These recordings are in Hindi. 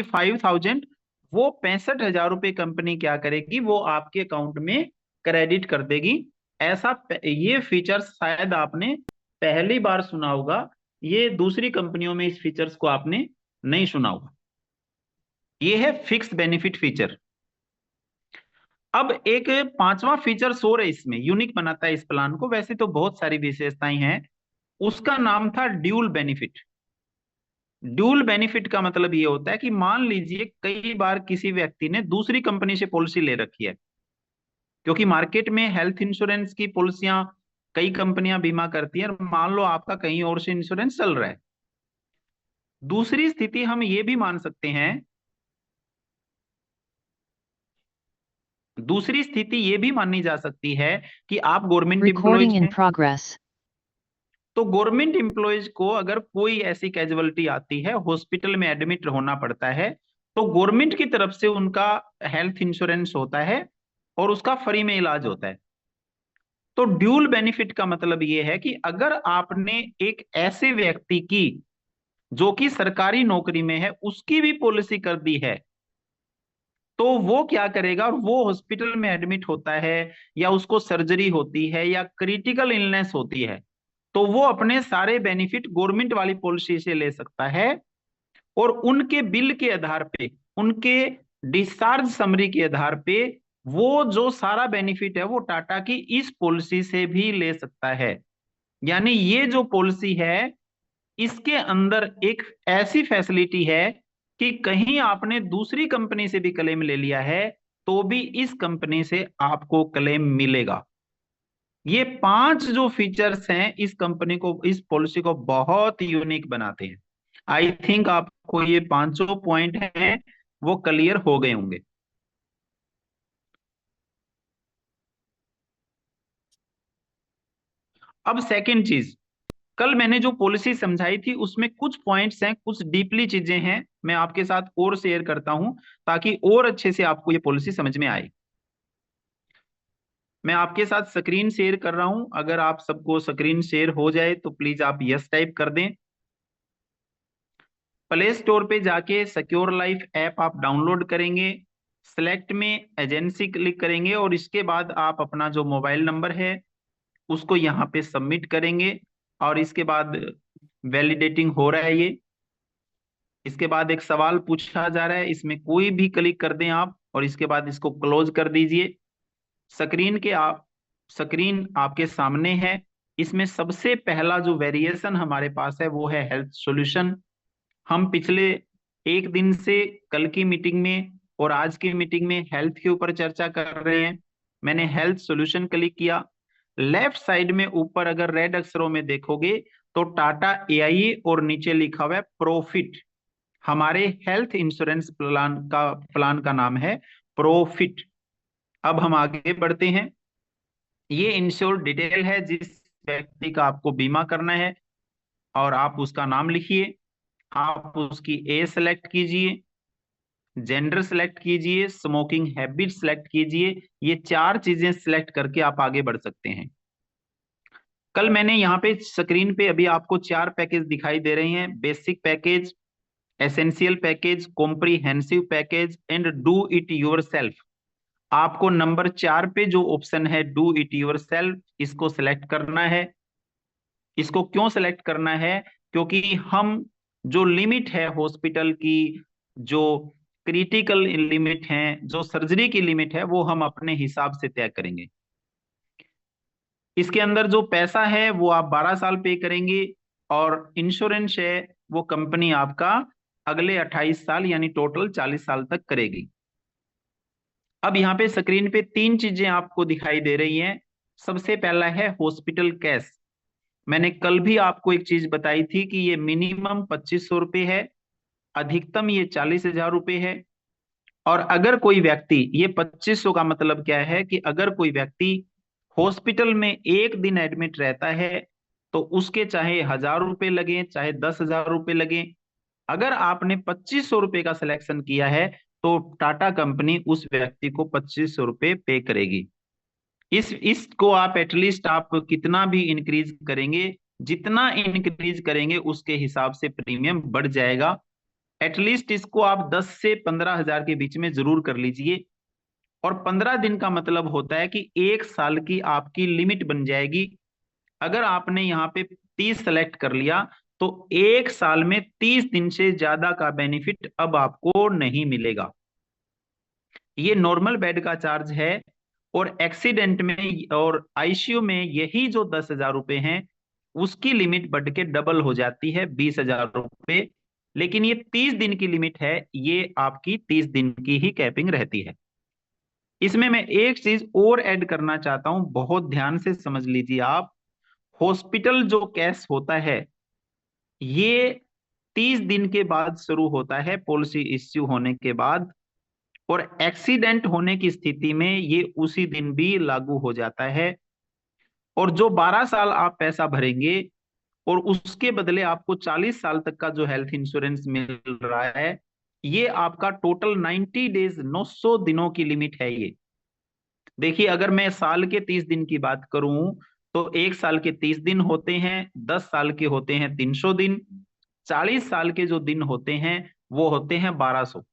65,000, वो 65,000 रुपये कंपनी क्या करेगी, वो आपके अकाउंट में क्रेडिट कर देगी। ये फीचर शायद आपने पहली बार सुना होगा, ये दूसरी कंपनियों में इस फीचर्स को आपने नहीं सुना होगा। ये है फिक्स बेनिफिट फीचर। अब एक पांचवा फीचर और है इसमें, यूनिक बनाता है इस प्लान को, वैसे तो बहुत सारी विशेषताएं हैं, उसका नाम था ड्यूल बेनिफिट। ड्यूल बेनिफिट का मतलब ये होता है कि मान लीजिए कई बार किसी व्यक्ति ने दूसरी कंपनी से पॉलिसी ले रखी है, क्योंकि मार्केट में हेल्थ इंश्योरेंस की पॉलिसियां कई कंपनियां बीमा करती हैं, और मान लो आपका कहीं और से इंश्योरेंस चल रहा है। दूसरी स्थिति हम ये भी मान सकते हैं, दूसरी स्थिति ये भी मानी जा सकती है कि आप गवर्नमेंट एम्प्लॉयज हैं, तो गवर्नमेंट एम्प्लॉयज को अगर कोई ऐसी कैजुअलिटी आती है, हॉस्पिटल में एडमिट होना पड़ता है, तो गवर्नमेंट की तरफ से उनका हेल्थ इंश्योरेंस होता है और उसका फ्री में इलाज होता है। तो ड्यूल बेनिफिट का मतलब यह है कि अगर आपने एक ऐसे व्यक्ति की जो कि सरकारी नौकरी में है उसकी भी पॉलिसी कर दी है, तो वो क्या करेगा, और वो हॉस्पिटल में एडमिट होता है, या उसको सर्जरी होती है, या क्रिटिकल इलनेस होती है, तो वो अपने सारे बेनिफिट गवर्नमेंट वाली पॉलिसी से ले सकता है, और उनके बिल के आधार पे, उनके डिस्चार्ज समरी के आधार पे, वो जो सारा बेनिफिट है वो टाटा की इस पॉलिसी से भी ले सकता है। यानी ये जो पॉलिसी है, इसके अंदर एक ऐसी फैसिलिटी है कि कहीं आपने दूसरी कंपनी से भी क्लेम ले लिया है, तो भी इस कंपनी से आपको क्लेम मिलेगा। ये पांच जो फीचर्स हैं इस कंपनी को, इस पॉलिसी को बहुत यूनिक बनाते हैं। आई थिंक आपको ये पांचों पॉइंट हैं वो क्लियर हो गए होंगे। अब सेकंड चीज, कल मैंने जो पॉलिसी समझाई थी उसमें कुछ पॉइंट्स हैं, कुछ डीपली चीजें हैं, मैं आपके साथ और शेयर करता हूं ताकि और अच्छे से आपको ये पॉलिसी समझ में आए। मैं आपके साथ स्क्रीन शेयर कर रहा हूं, अगर आप सबको स्क्रीन शेयर हो जाए तो प्लीज आप यस टाइप कर दें। प्ले स्टोर पे जाके सिक्योर लाइफ ऐप आप डाउनलोड करेंगे, सेलेक्ट में एजेंसी क्लिक करेंगे, और इसके बाद आप अपना जो मोबाइल नंबर है उसको यहाँ पे सबमिट करेंगे, और इसके बाद वैलिडेटिंग हो रहा है ये। इसके बाद एक सवाल पूछा जा रहा है, इसमें कोई भी क्लिक कर दें आप, और इसके बाद इसको क्लोज कर दीजिए। स्क्रीन आपके सामने है। इसमें सबसे पहला जो वेरिएशन हमारे पास है वो है हेल्थ सॉल्यूशन। हम पिछले एक दिन से कल की मीटिंग में और आज की मीटिंग में हेल्थ के ऊपर चर्चा कर रहे हैं। मैंने हेल्थ सॉल्यूशन क्लिक किया, लेफ्ट साइड में ऊपर अगर रेड अक्षरों में देखोगे तो टाटा एआईए और नीचे लिखा हुआ है प्रॉफिट। हमारे हेल्थ इंश्योरेंस प्लान का नाम है प्रॉफिट। अब हम आगे बढ़ते हैं। ये इंश्योर डिटेल है जिस व्यक्ति का आपको बीमा करना है, और आप उसका नाम लिखिए, आप उसकी एज सेलेक्ट कीजिए, जेंडर सेलेक्ट कीजिए, स्मोकिंग हैबिट सेलेक्ट कीजिए। ये चार चीजें सेलेक्ट करके आप आगे बढ़ सकते हैं। कल मैंने यहाँ पे स्क्रीन पे अभी आपको चार पैकेज दिखाई दे रहे हैं, basic package, essential package, comprehensive package and do it yourself. आपको नंबर 4 पे जो ऑप्शन है डू इट योरसेल्फ, इसको सेलेक्ट करना है। इसको क्यों सेलेक्ट करना है, क्योंकि हम जो लिमिट है हॉस्पिटल की, जो क्रिटिकल लिमिट है, जो सर्जरी की लिमिट है, वो हम अपने हिसाब से तय करेंगे। इसके अंदर जो पैसा है वो आप 12 साल पे करेंगे, और इंश्योरेंस है वो कंपनी आपका अगले 28 साल यानी टोटल 40 साल तक करेगी। अब यहाँ पे स्क्रीन पे तीन चीजें आपको दिखाई दे रही हैं। सबसे पहला है हॉस्पिटल कैश। मैंने कल भी आपको एक चीज बताई थी कि ये मिनिमम 2500 रुपये है, अधिकतम ये 40,000 रुपये है। और अगर कोई व्यक्ति, ये 2500 का मतलब क्या है कि अगर कोई व्यक्ति हॉस्पिटल में एक दिन एडमिट रहता है तो उसके चाहे 1,000 रुपये लगे चाहे 10,000 रुपये लगे, अगर आपने 2500 रुपये का सिलेक्शन किया है तो टाटा कंपनी उस व्यक्ति को 2500 रुपये पे करेगी। इसको आप एटलीस्ट आप कितना भी इंक्रीज करेंगे, जितना इंक्रीज करेंगे उसके हिसाब से प्रीमियम बढ़ जाएगा। एटलीस्ट इसको आप 10 से 15 हजार के बीच में जरूर कर लीजिए। और 15 दिन का मतलब होता है कि 1 साल की आपकी लिमिट बन जाएगी। अगर आपने यहाँ पे 30 सेलेक्ट कर लिया तो 1 साल में 30 दिन से ज्यादा का बेनिफिट अब आपको नहीं मिलेगा। ये नॉर्मल बेड का चार्ज है। और एक्सीडेंट में और आईसीयू में यही जो 10 हजार रुपए हैं उसकी लिमिट बढ़ के डबल हो जाती है 20 हजार रुपए। लेकिन ये 30 दिन की लिमिट है, ये आपकी 30 दिन की ही कैपिंग रहती है। इसमें मैं एक चीज और ऐड करना चाहता हूं, बहुत ध्यान से समझ लीजिए आप। हॉस्पिटल जो केस होता है ये 30 दिन के बाद शुरू होता है, पॉलिसी इश्यू होने के बाद। और एक्सीडेंट होने की स्थिति में ये उसी दिन भी लागू हो जाता है। और जो 12 साल आप पैसा भरेंगे और उसके बदले आपको 40 साल तक का जो हेल्थ इंश्योरेंस मिल रहा है, ये आपका टोटल 90 डेज 900 दिनों की लिमिट है ये। देखिए, अगर मैं साल के 30 दिन की बात करूं तो 1 साल के 30 दिन होते हैं, 10 साल के होते हैं 300 दिन, 40 साल के जो दिन होते हैं वो होते हैं 1200।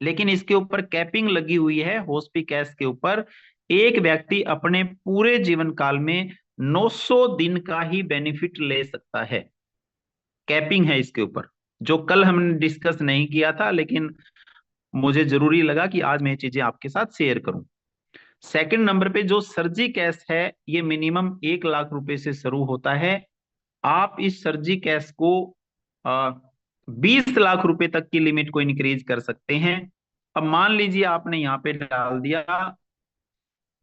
लेकिन इसके ऊपर कैपिंग लगी हुई है हॉस्पिकैश के ऊपर। एक व्यक्ति अपने पूरे जीवन काल में 900 दिन का ही बेनिफिट ले सकता है। कैपिंग है इसके ऊपर, जो कल हमने डिस्कस नहीं किया था, लेकिन मुझे जरूरी लगा कि आज मैं ये चीजें आपके साथ शेयर करूं। सेकंड नंबर पे जो सर्जी कैश है, ये मिनिमम 1 लाख रुपए से शुरू होता है। आप इस सर्जी कैश को 20 लाख रुपए तक की लिमिट को इंक्रीज कर सकते हैं। अब मान लीजिए आपने यहाँ पे डाल दिया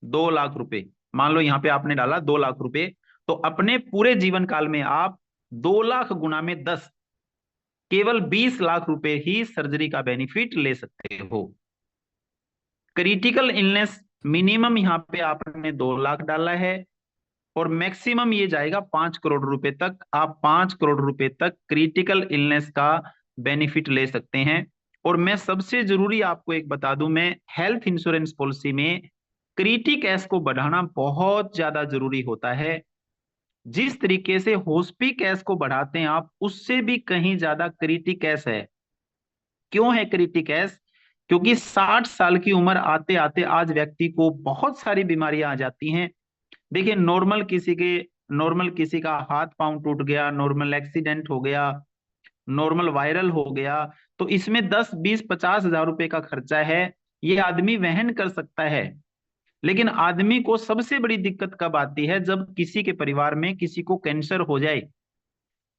2 लाख रुपए, मान लो यहाँ पे आपने डाला 2 लाख रुपए, तो अपने पूरे जीवन काल में आप 2 लाख गुना में 10, केवल 20 लाख रुपए ही सर्जरी का बेनिफिट ले सकते हो। क्रिटिकल इलनेस मिनिमम यहाँ पे आपने 2 लाख डाला है और मैक्सिमम ये जाएगा 5 करोड़ रुपए तक। आप 5 करोड़ रुपए तक क्रिटिकल इलनेस का बेनिफिट ले सकते हैं। और मैं सबसे जरूरी आपको एक बता दूं, मैं हेल्थ इंश्योरेंस पॉलिसी में क्रिटिकैश को बढ़ाना बहुत ज्यादा जरूरी होता है। जिस तरीके से हॉस्पिकैश को बढ़ाते हैं आप, उससे भी कहीं ज्यादा क्रिटिकैश है। क्यों है क्रिटिकैश? क्योंकि 60 साल की उम्र आते आते आज व्यक्ति को बहुत सारी बीमारियां आ जाती हैं। देखिए, नॉर्मल किसी का हाथ पांव टूट गया, नॉर्मल एक्सीडेंट हो गया, नॉर्मल वायरल हो गया, तो इसमें 10, 20, 50 हजार रुपए का खर्चा है, ये आदमी वहन कर सकता है। लेकिन आदमी को सबसे बड़ी दिक्कत कब आती है? जब किसी के परिवार में किसी को कैंसर हो जाए,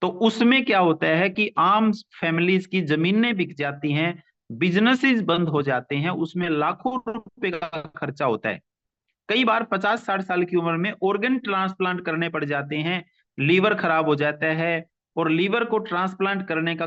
तो उसमें क्या होता है कि आम फैमिलीज की जमीनें बिक जाती हैं, बिजनेसेस बंद हो जाते हैं, उसमें लाखों रुपए का खर्चा होता है। कई बार 50-60 साल की उम्र में ऑर्गन ट्रांसप्लांट करने पड़ जाते हैं, लीवर खराब हो जाता है, और लीवर को ट्रांसप्लांट करने का